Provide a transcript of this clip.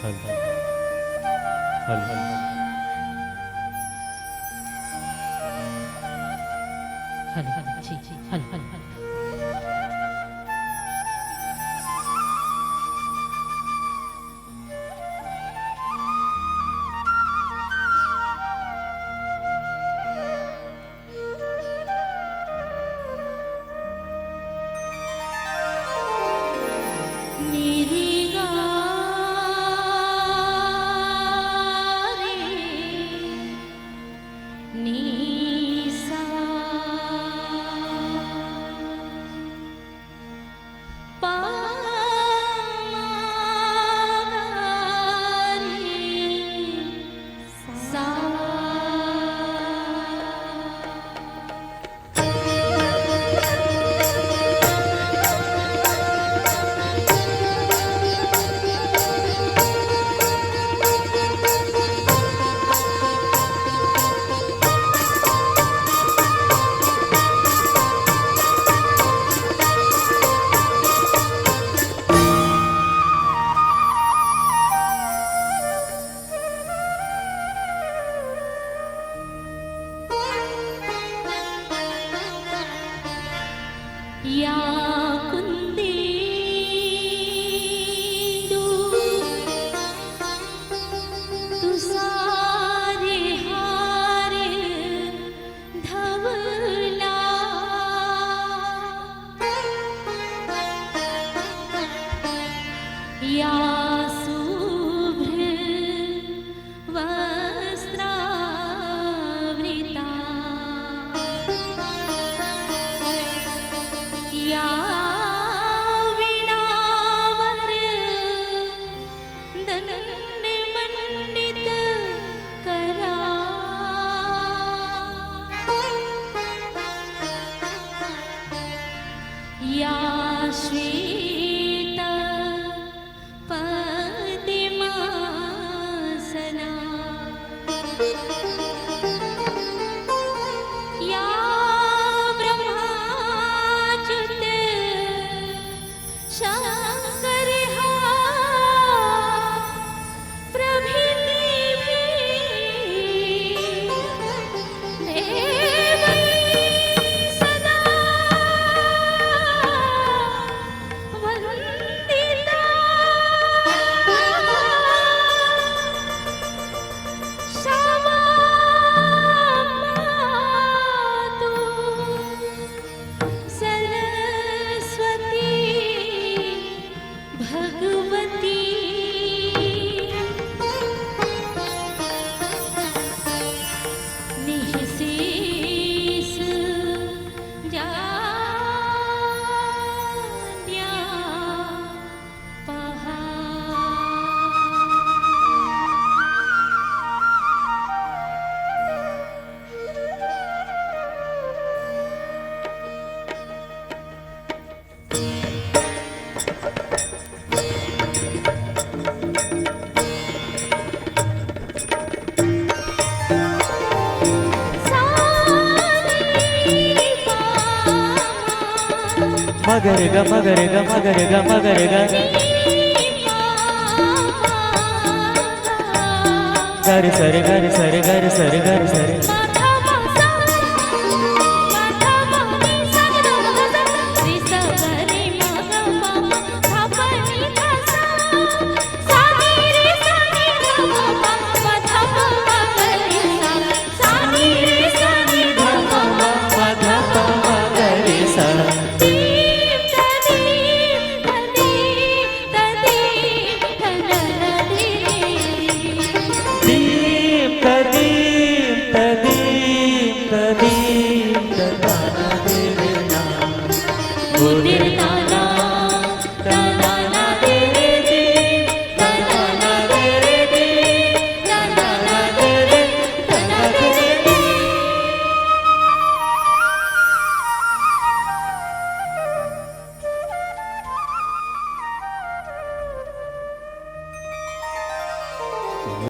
हल हल हल हल जी जी हल हल हल मेरी गारे नीसा पागारे सा या कुंदेंदु तुसारे हार धवला या शुभ्र वस्त्रावृता या वीणावर दंडमंडित करा या श्वेत पद्मासना या ब्रह्माच्युत शंकर प्रभृति देवै सदा वन्दिता क्षमा पातु सरस्वती भगवती निःशेष जाड्यापहा मगर ग मगर ग मगर ग मगर ग गर सर गर सर गर सर गर सर उदिर